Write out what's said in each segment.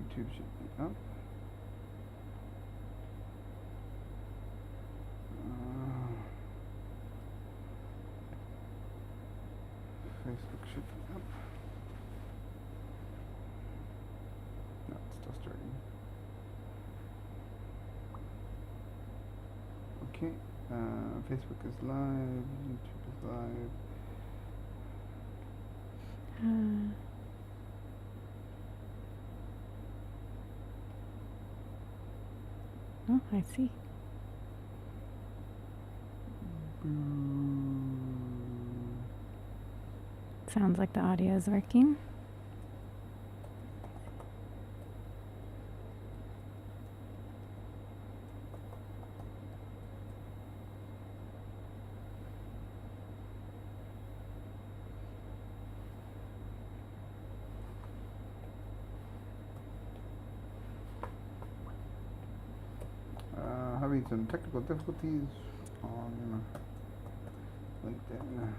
YouTube should be up. Facebook should be up. No, it's still starting. Okay, Facebook is live, YouTube is live. Oh, I see. Sounds like the audio is working. Having some technical difficulties on LinkedIn.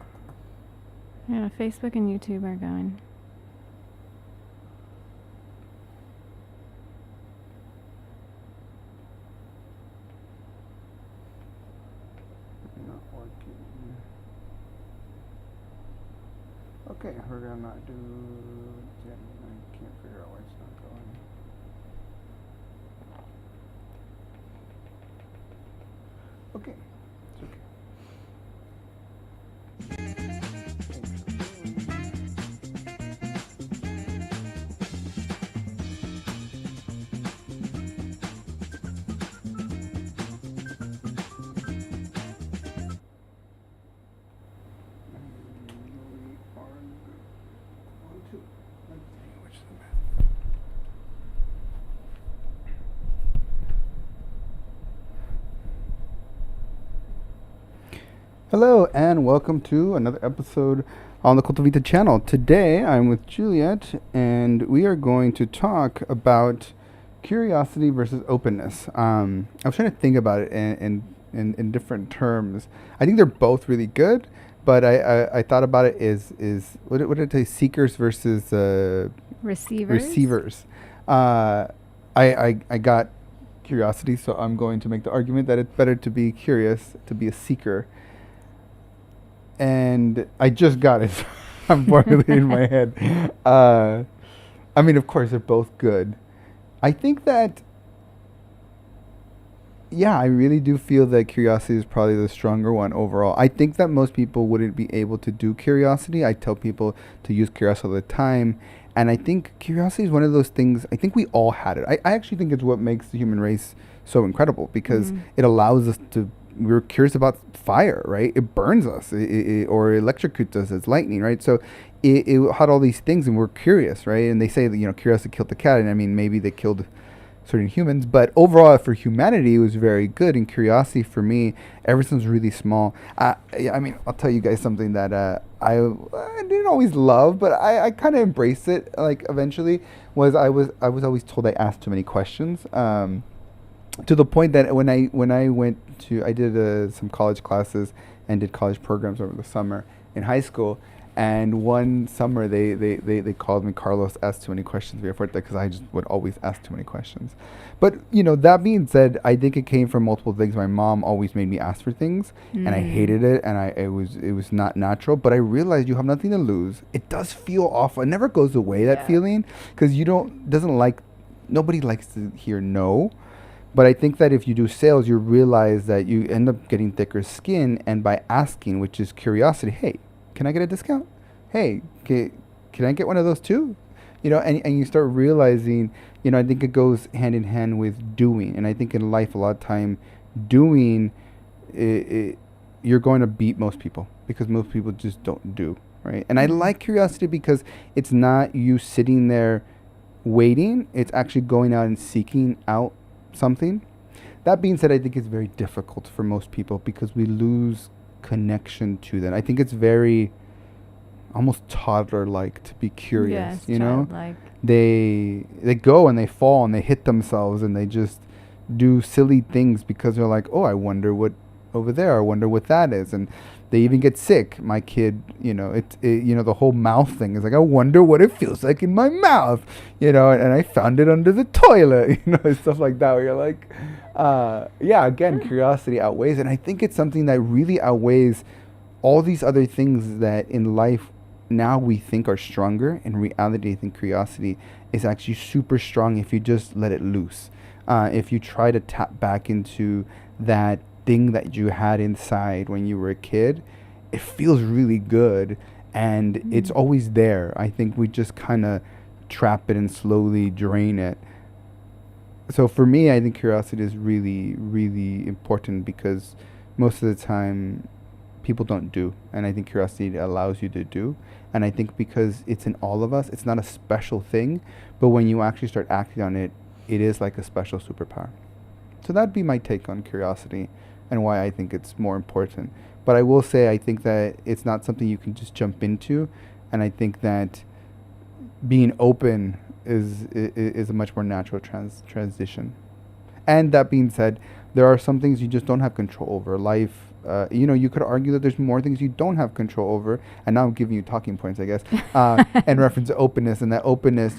Yeah, Facebook and YouTube are going. Not working. Okay, we're gonna do. Yeah, I can't figure out why it's not going. Okay, it's okay. Hello and welcome to another episode on the Cultivita channel. Today I'm with Juliet and we are going to talk about curiosity versus openness. I was trying to think about it in different terms. I think they're both really good, but I thought about it is what did it say? Seekers versus receivers. I got curiosity, so I'm going to make the argument that it's better to be curious, to be a seeker. And I just got it. I'm formulating in my head. I mean, of course, they're both good. I think that, yeah, I really do feel that curiosity is probably the stronger one overall. I think that most people wouldn't be able to do curiosity. I tell people to use curiosity all the time. And I think curiosity is one of those things, I think we all had it. I actually think it's what makes the human race so incredible because it allows us to, we're curious about fire, right? It burns us or electrocutes us as lightning, right? So it had all these things and we're curious, right? And they say that, curiosity killed the cat. And I mean, maybe they killed certain humans, but overall for humanity, it was very good. And curiosity for me, ever since really small, I mean, I'll tell you guys something that I didn't always love, but I kind of embraced it. Like eventually I was always told I asked too many questions. To the point that when I went to, I did some college classes and did college programs over the summer in high school. And one summer they called me Carlos asked too many questions because I just would always ask too many questions. But that being said, I think it came from multiple things. My mom always made me ask for things, and I hated it, and it was not natural. But I realized you have nothing to lose. It does feel awful. It never goes away, that feeling, because nobody likes to hear no. But I think that if you do sales, you realize that you end up getting thicker skin, and by asking, which is curiosity, hey, can I get a discount? Hey, can I get one of those too? And you start realizing, I think it goes hand in hand with doing. And I think in life, a lot of time, doing, you're going to beat most people because most people just don't do, right? And I like curiosity because it's not you sitting there waiting. It's actually going out and seeking out something. That being said, I think it's very difficult for most people because we lose connection to them. I think it's very almost toddler-like to be curious. Yes, childlike. They go and they fall and they hit themselves and they just do silly things because they're like, oh, I wonder what over there. I wonder what that is. And they even get sick. My kid, the whole mouth thing is like, I wonder what it feels like in my mouth, and I found it under the toilet, and stuff like that, where you're like, again, curiosity outweighs. And I think it's something that really outweighs all these other things that in life now we think are stronger. In reality, I think curiosity is actually super strong if you just let it loose. If you try to tap back into that thing that you had inside when you were a kid, it feels really good, and it's always there. I think we just kind of trap it and slowly drain it. So for me, I think curiosity is really, really important, because most of the time people don't do, and I think curiosity allows you to do. And I think because it's in all of us, it's not a special thing, but when you actually start acting on it, it is like a special superpower. So that'd be my take on curiosity and why I think it's more important. But I will say, I think that it's not something you can just jump into, and I think that being open is a much more natural transition. And that being said, there are some things you just don't have control over. Life, you could argue that there's more things you don't have control over. And now I'm giving you talking points, I guess, in reference to openness. And that openness,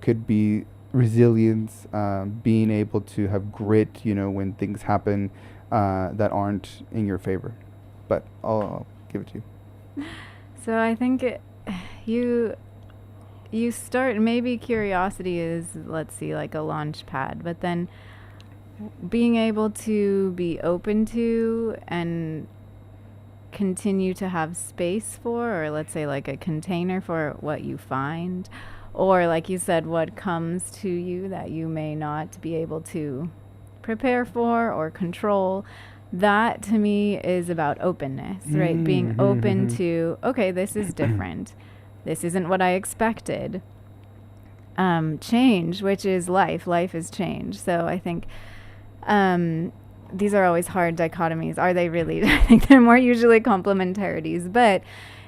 could be resilience, being able to have grit, when things happen that aren't in your favor. But I'll give it to you. So I think you start, maybe curiosity is, let's see, like a launch pad, but then being able to be open to and continue to have space for, or let's say like a container for what you find, or like you said, what comes to you that you may not be able to prepare for or control. That to me is about openness, right? Being open to, okay, this is different. This isn't what I expected. Change, which is life. Life is change. So I think these are always hard dichotomies. Are they really? I think they're more usually complementarities. But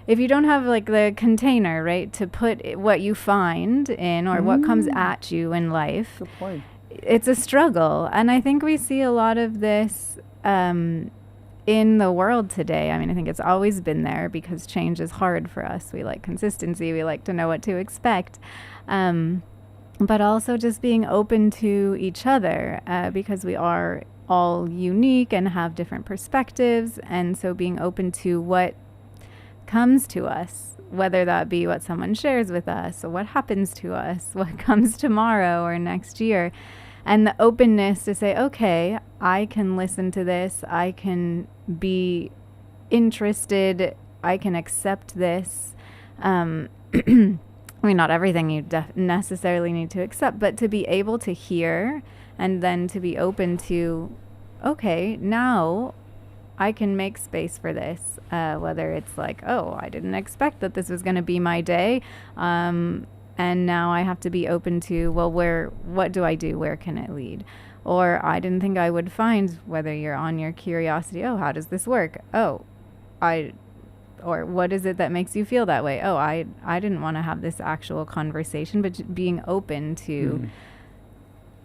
if you don't have like the container, right, to put what you find in, or what comes at you in life, Good point. It's a struggle. And I think we see a lot of this in the world today. I mean, I think it's always been there, because change is hard for us. We like consistency. We like to know what to expect. But also just being open to each other, because we are all unique and have different perspectives. And so being open to what comes to us, whether that be what someone shares with us, or what happens to us, what comes tomorrow or next year. And the openness to say, okay, I can listen to this. I can be interested. I can accept this. I mean, not everything you necessarily need to accept, but to be able to hear, and then to be open to, okay, now I can make space for this. Whether it's like, oh, I didn't expect that this was going to be my day. And now I have to be open to, well, what do I do? Where can it lead? Or I didn't think I would find, whether you're on your curiosity, oh, how does this work? Or what is it that makes you feel that way? Oh, I didn't want to have this actual conversation, but being open to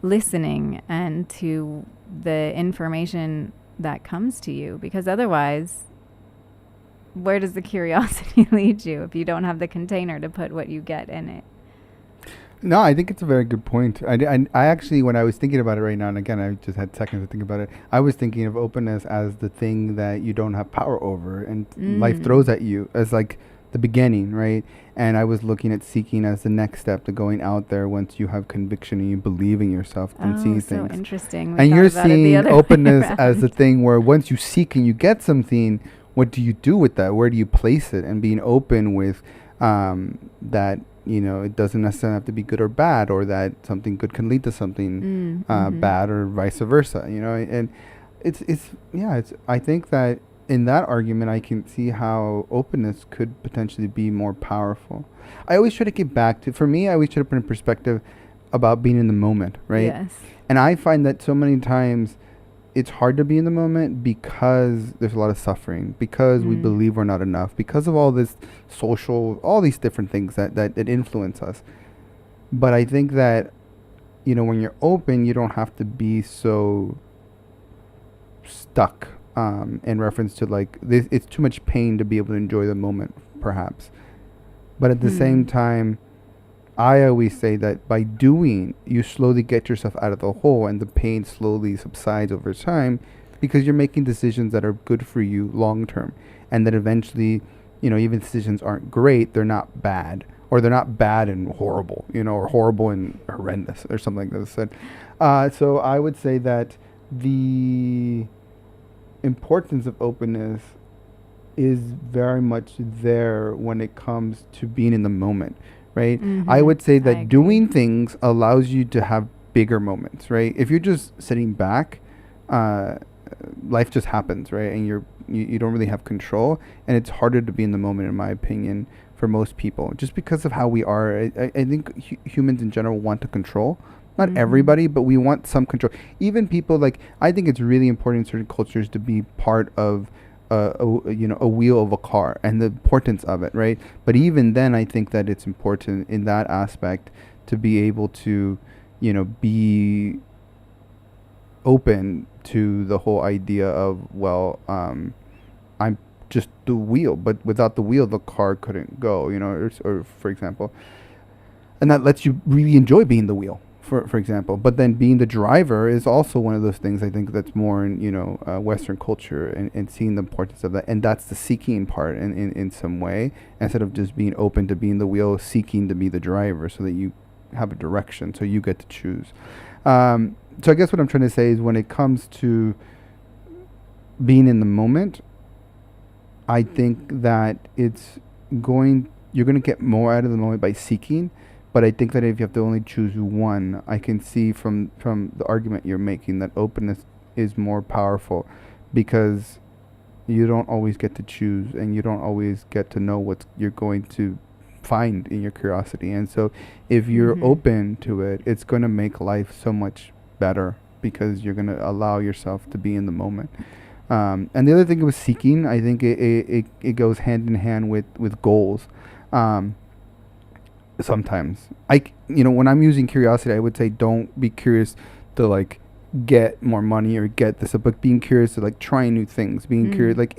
listening and to the information that comes to you, because otherwise, where does the curiosity lead you if you don't have the container to put what you get in it? No, I think it's a very good point. I actually, when I was thinking about it right now, and again, I just had seconds to think about it, I was thinking of openness as the thing that you don't have power over, and life throws at you as like the beginning, right? And I was looking at seeking as the next step to going out there once you have conviction and you believe in yourself and seeing things. So interesting. And you're seeing openness as the thing where once you seek and you get something, what do you do with that? Where do you place it? And being open with that, it doesn't necessarily have to be good or bad, or that something good can lead to something bad, or vice versa, and I think that in that argument, I can see how openness could potentially be more powerful. I always try to get back to, for me, I always try to put in perspective about being in the moment, right? Yes. And I find that so many times it's hard to be in the moment because there's a lot of suffering, because we believe we're not enough, because of all this all these different things that influence us. But I think that, when you're open, you don't have to be so stuck in reference to like this, it's too much pain to be able to enjoy the moment, perhaps. But at the same time, I always say that by doing, you slowly get yourself out of the hole, and the pain slowly subsides over time, because you're making decisions that are good for you long term, and that eventually, even decisions aren't great, they're not bad, or they're not bad and horrible, or horrible and horrendous, or something like that said. So I would say that the importance of openness is very much there when it comes to being in the moment, right? I would say that doing things allows you to have bigger moments, right? If you're just sitting back, life just happens, right? And you don't really have control, and it's harder to be in the moment, in my opinion, for most people, just because of how we are. I think humans in general want to control. Not everybody, but we want some control. Even people, like, I think it's really important in certain cultures to be part of a wheel of a car, and the importance of it, right? But even then, I think that it's important in that aspect to be able to, be open to the whole idea of, well, I'm just the wheel, but without the wheel, the car couldn't go, or for example, and that lets you really enjoy being the wheel. For example, but then being the driver is also one of those things, I think, that's more in Western culture, and seeing the importance of that, and that's the seeking part in some way, instead of just being open to being the wheel, seeking to be the driver, so that you have a direction, so you get to choose. So I guess what I'm trying to say is, when it comes to being in the moment, I think that you're going to get more out of the moment by seeking. But I think that if you have to only choose one, I can see from the argument you're making that openness is more powerful, because you don't always get to choose, and you don't always get to know what you're going to find in your curiosity. And so if you're open to it, it's going to make life so much better, because you're going to allow yourself to be in the moment. And the other thing with seeking, I think it goes hand in hand with goals. Sometimes when I'm using curiosity, I would say don't be curious to like get more money or get this, but being curious to like try new things, being curious, like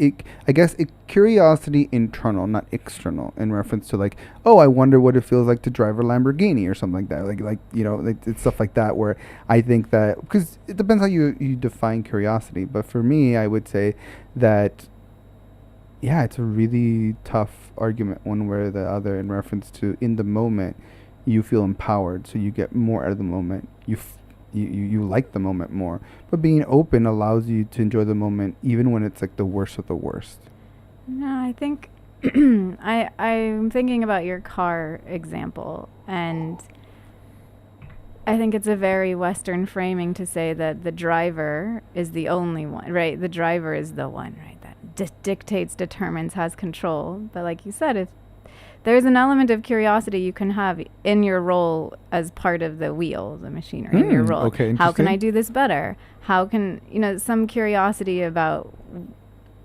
curiosity internal, not external, in reference to like, oh, I wonder what it feels like to drive a Lamborghini or something like that, like it's stuff like that, where I think that, because it depends how you define curiosity, but for me, I would say that, yeah, it's a really tough argument one way or the other, in reference to, in the moment, you feel empowered, so you get more out of the moment. You like the moment more. But being open allows you to enjoy the moment, even when it's like the worst of the worst. No, I think I'm thinking about your car example, and I think it's a very Western framing to say that the driver is the only one, right? The driver is the one, right? Dictates, determines, has control. But like you said, if there's an element of curiosity you can have in your role as part of the wheel, the machinery, in your role. Okay, how can I do this better? How can, some curiosity about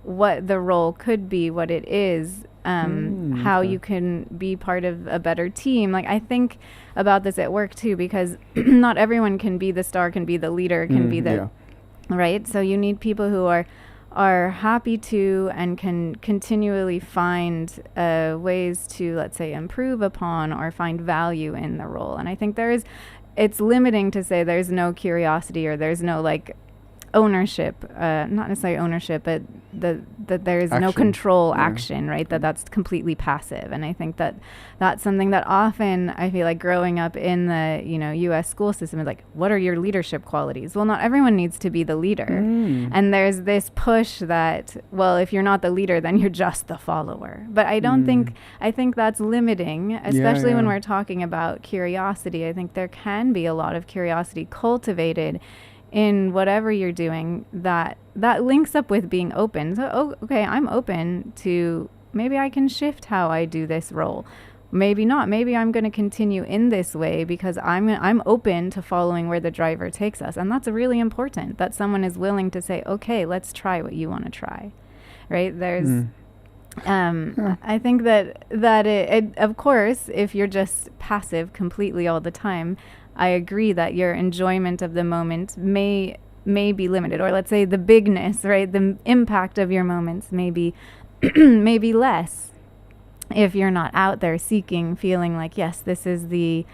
what the role could be, what it is, how you can be part of a better team. Like, I think about this at work too, because not everyone can be the star, can be the leader, can be the, right? So you need people who are happy to and can continually find ways to, let's say, improve upon or find value in the role. And I think it's limiting to say there's no curiosity or there's no like ownership, not necessarily ownership, but that there's no control action, right? That's completely passive. And I think that's something that often I feel like growing up in the, U.S. school system is like, what are your leadership qualities? Well, not everyone needs to be the leader. And there's this push that, well, if you're not the leader, then you're just the follower. But I don't I think that's limiting, especially when we're talking about curiosity. I think there can be a lot of curiosity cultivated in whatever you're doing that links up with being open. So, okay, I'm open to, maybe I can shift how I do this role. Maybe not. Maybe I'm going to continue in this way because I'm open to following where the driver takes us. And that's really important, that someone is willing to say, okay, let's try what you want to try. Right? There's I think that it of course, if you're just passive completely all the time, I agree that your enjoyment of the moment may may be limited, or let's say the bigness, right? The impact of your moments may be maybe less if you're not out there seeking, feeling like, yes, this is the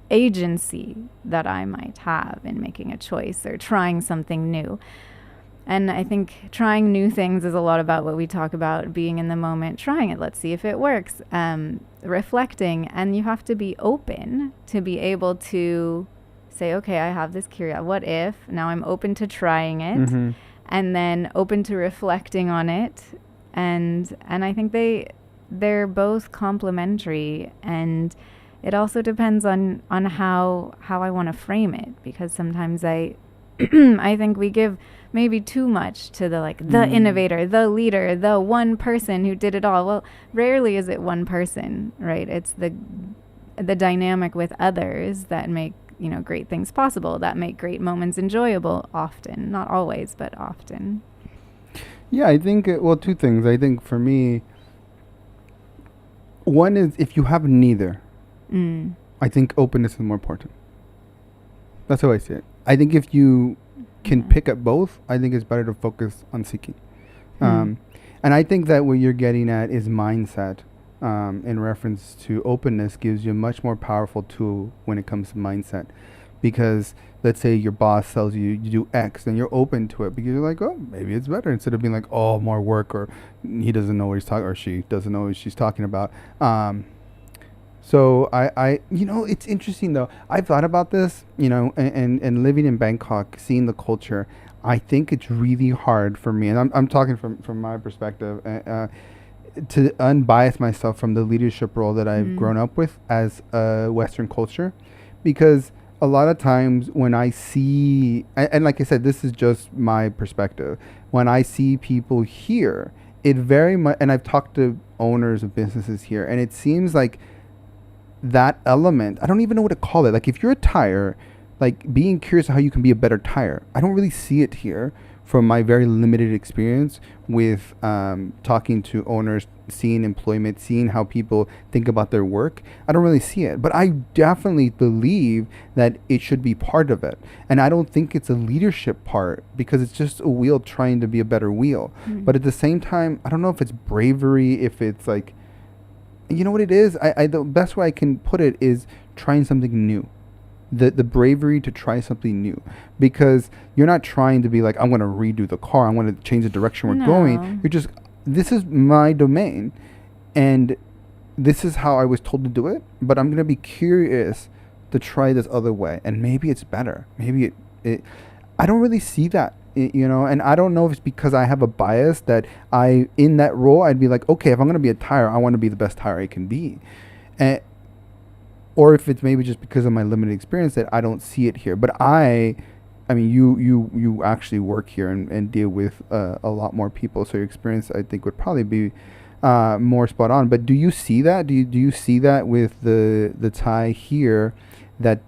agency that I might have in making a choice or trying something new. And I think trying new things is a lot about what we talk about, being in the moment, trying it, let's see if it works, reflecting. And you have to be open to be able to say, okay, I have this curiosity. What if? Now I'm open to trying it, Mm-hmm. and then open to reflecting on it. And I think they're both complementary, and it also depends on how I want to frame it, because sometimes I I think we give maybe too much to the the innovator, the leader, the one person who did it all. Well, rarely is it one person, right? It's the dynamic with others that make, great things possible, that make great moments enjoyable often, not always, but often. Yeah, I think, well, two things. I think for me, one is if you have neither, I think openness is more important. That's how I see it. I think if you can pick up both, I think it's better to focus on seeking. And I think that what you're getting at is mindset. In reference to openness gives you a much more powerful tool when it comes to mindset. Because let's say your boss tells you do X and you're open to it because you're like, oh, maybe it's better, instead of being like, oh, more work, or he doesn't know what he's talking, or she doesn't know what she's talking about. So it's interesting though. I've thought about this, and living in Bangkok, seeing the culture, I think it's really hard for me, and I'm talking from my perspective, to unbias myself from the leadership role that I've grown up with as a Western culture, because a lot of times when I see, and like I said, this is just my perspective, when I see people here, it very much, and I've talked to owners of businesses here, and it seems like that element, I don't even know what to call it. Like if you're a tire, like being curious how you can be a better tire, I don't really see it here from my very limited experience with talking to owners, seeing employment, seeing how people think about their work. I don't really see it, but I definitely believe that it should be part of it. And I don't think it's a leadership part, because it's just a wheel trying to be a better wheel. But at the same time, I don't know if it's bravery, if it's like, you know what it is? The best way I can put it is trying something new. The bravery to try something new, because you're not trying to be like, I'm going to redo the car, I'm going to change the direction we're going. You're just, this is my domain, and this is how I was told to do it, but I'm going to be curious to try this other way, and maybe it's better. Maybe it I don't really see that, and I don't know if it's because I have a bias that in that role, I'd be like, okay, if I'm going to be a tire, I want to be the best tire I can be. Or if it's maybe just because of my limited experience that I don't see it here. But I mean, you actually work here and deal with a lot more people, so your experience, I think, would probably be more spot on. But do you see that? Do you see that with the Thai here, that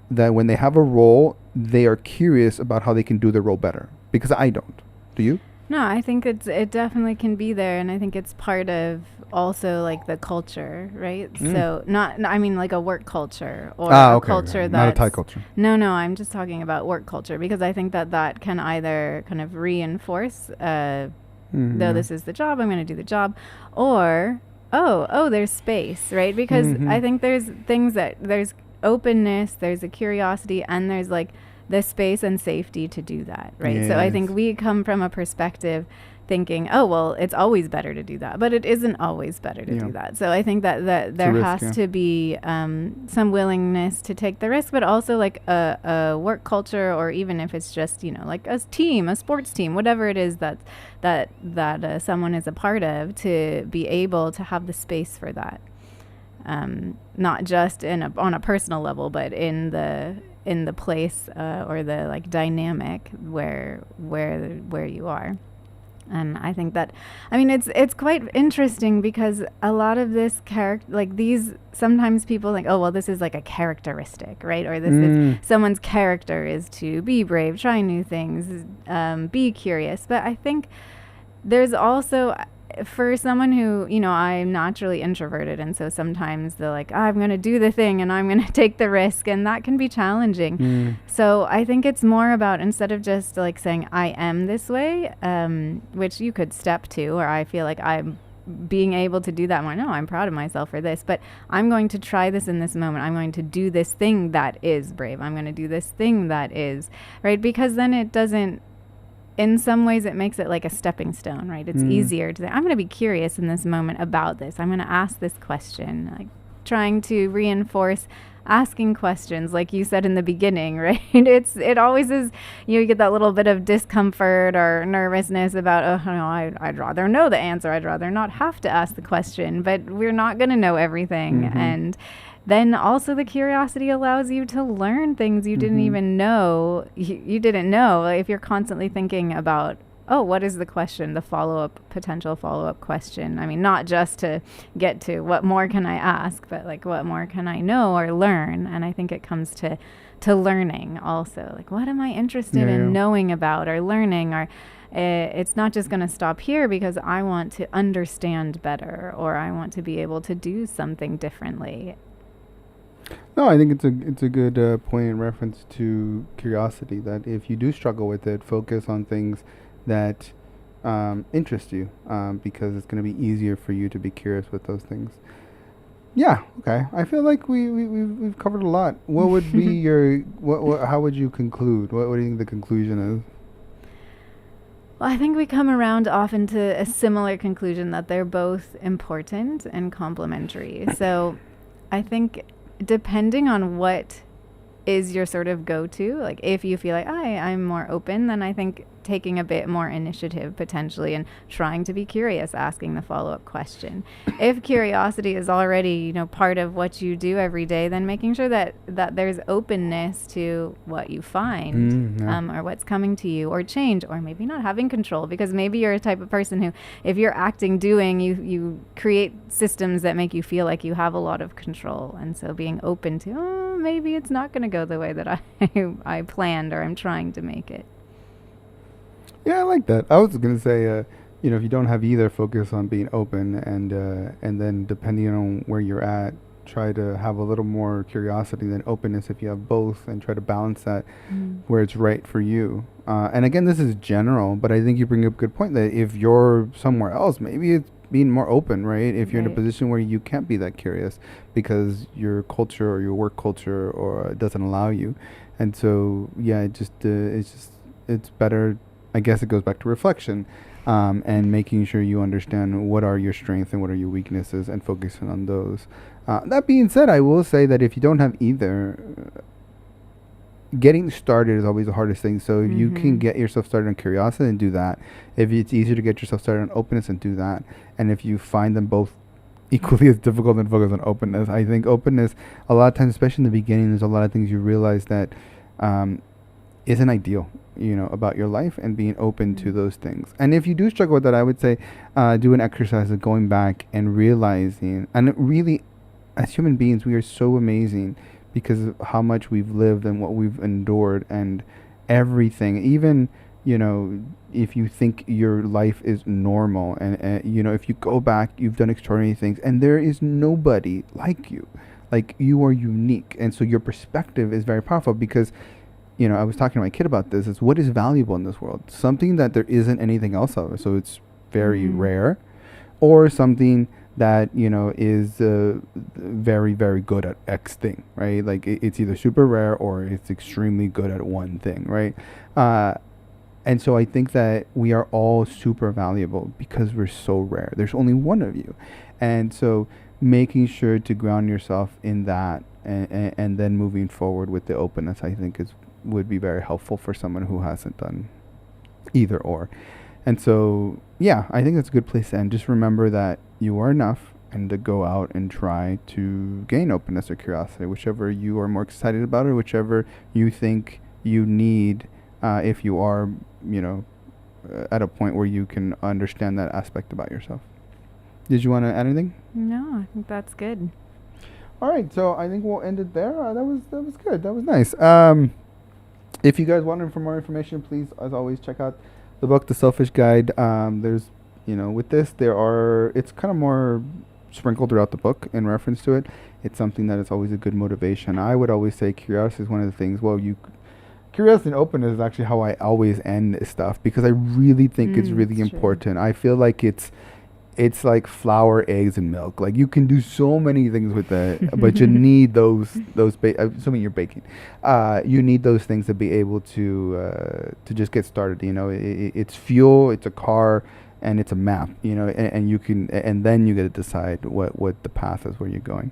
when they have a role, they are curious about how they can do the role better? Because I don't. Do you? No, I think it definitely can be there, and I think it's part of also like the culture, right? So I mean like a work culture, or a culture that's not a Thai culture. No, I'm just talking about work culture, because I think that can either kind of reinforce, though this is the job, I'm going to do the job, or there's space, right? Because I think there's things that there's openness, there's a curiosity, and there's like the space and safety to do that, right? Yes. So I think we come from a perspective thinking, oh, well, it's always better to do that, but it isn't always better to do that. So I think that there has to be some willingness to take the risk, but also like a work culture, or even if it's just, like a team, a sports team, whatever it is that someone is a part of, to be able to have the space for that. Not just on a personal level, but in the place or the like dynamic where you are. And I think that, I mean, it's quite interesting, because a lot of this sometimes people think, oh, well, this is like a characteristic, right? Or this is someone's character is to be brave, try new things, be curious. But I think there's also, for someone who, I'm naturally introverted. And so sometimes they're like, I'm going to do the thing and I'm going to take the risk. And that can be challenging. Mm. So I think it's more about, instead of just like saying, I am this way, which you could step to, or I feel like I'm being able to do that more. No, I'm proud of myself for this, but I'm going to try this in this moment. I'm going to do this thing that is brave. I'm going to do this thing that is, right? Because then it doesn't, in some ways it makes it like a stepping stone, right? It's easier to say, I'm going to be curious in this moment about this. I'm going to ask this question, like trying to reinforce asking questions, like you said in the beginning, right? It always is, you get that little bit of discomfort or nervousness about, oh no, I'd rather know the answer. I'd rather not have to ask the question, but we're not going to know everything. And then also the curiosity allows you to learn things you didn't even know. You didn't know. If you're constantly thinking about, oh, what is the question, the potential follow-up question. I mean, not just to get to what more can I ask, but like what more can I know or learn? And I think it comes to learning also. Like, what am I interested in knowing about or learning? Or it's not just going to stop here because I want to understand better, or I want to be able to do something differently. No, I think it's a good point in reference to curiosity, that if you do struggle with it, focus on things that interest you, because it's going to be easier for you to be curious with those things. Yeah, okay. I feel like we've covered a lot. What would be your how would you conclude? What do you think the conclusion is? Well, I think we come around often to a similar conclusion, that they're both important and complementary. So I think depending on what is your sort of go-to, like if you feel like I'm more open, then I think taking a bit more initiative potentially and trying to be curious, asking the follow-up question. If curiosity is already, part of what you do every day, then making sure that there's openness to what you find, or what's coming to you, or change, or maybe not having control, because maybe you're a type of person who, if you're doing, you create systems that make you feel like you have a lot of control. And so being open to, maybe it's not going to go the way that I planned, or I'm trying to make it. Yeah, I like that. I was going to say, if you don't have either, focus on being open, and then depending on where you're at, try to have a little more curiosity than openness if you have both, and try to balance that where it's right for you. And again, this is general, but I think you bring up a good point that if you're somewhere else, maybe it's being more open, right? If you're in a position where you can't be that curious because your culture or your work culture or doesn't allow you. And so, yeah, it's better. I guess it goes back to reflection, and making sure you understand what are your strengths and what are your weaknesses, and focusing on those. That being said, I will say that if you don't have either, getting started is always the hardest thing. So if you can get yourself started on curiosity, and do that. If it's easier to get yourself started on openness, and do that. And if you find them both equally as difficult, then focus on openness. I think openness, a lot of times, especially in the beginning, there's a lot of things you realize that isn't ideal, about your life, and being open to those things. And if you do struggle with that, I would say do an exercise of going back and realizing, and really, as human beings, we are so amazing because of how much we've lived and what we've endured and everything. Even, if you think your life is normal, and if you go back, you've done extraordinary things, and there is nobody like you. Like, you are unique, and so your perspective is very powerful, because I was talking to my kid about this, is what is valuable in this world? Something that there isn't anything else of, so it's very rare, or something that, is very, very good at X thing, right? Like, it's either super rare or it's extremely good at one thing, right? And so I think that we are all super valuable because we're so rare. There's only one of you. And so making sure to ground yourself in that, and then moving forward with the openness, I think would be very helpful for someone who hasn't done either or. And so, yeah, I think that's a good place to end. Just remember that you are enough, and to go out and try to gain openness or curiosity, whichever you are more excited about, or whichever you think you need, if you are, at a point where you can understand that aspect about yourself. Did you want to add anything? No, I think that's good. All right, so I think we'll end it there. That was good. That was nice. If you guys want for more information, please, as always, check out the book, The Selfish Guide. There's You know, with this, it's kind of more sprinkled throughout the book in reference to it. It's something that is always a good motivation. I would always say curiosity is one of the things. Curiosity and openness is actually how I always end stuff because I really think it's really It's true. important. I feel like it's like flour, eggs, and milk. Like you can do so many things with that, but you need assuming you're baking, you need those things to be able to just get started. You know, it's fuel, it's a car, and it's a map. You know, and you can, and then you get to decide what the path is where you're going.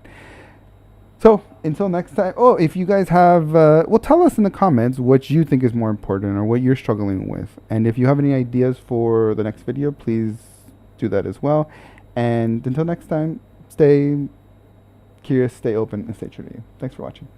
So until next time. Oh, if you guys have, well, tell us in the comments what you think is more important or what you're struggling with, and if you have any ideas for the next video, please do that as well. And until next time, stay curious, stay open, and stay true to you. Thanks for watching.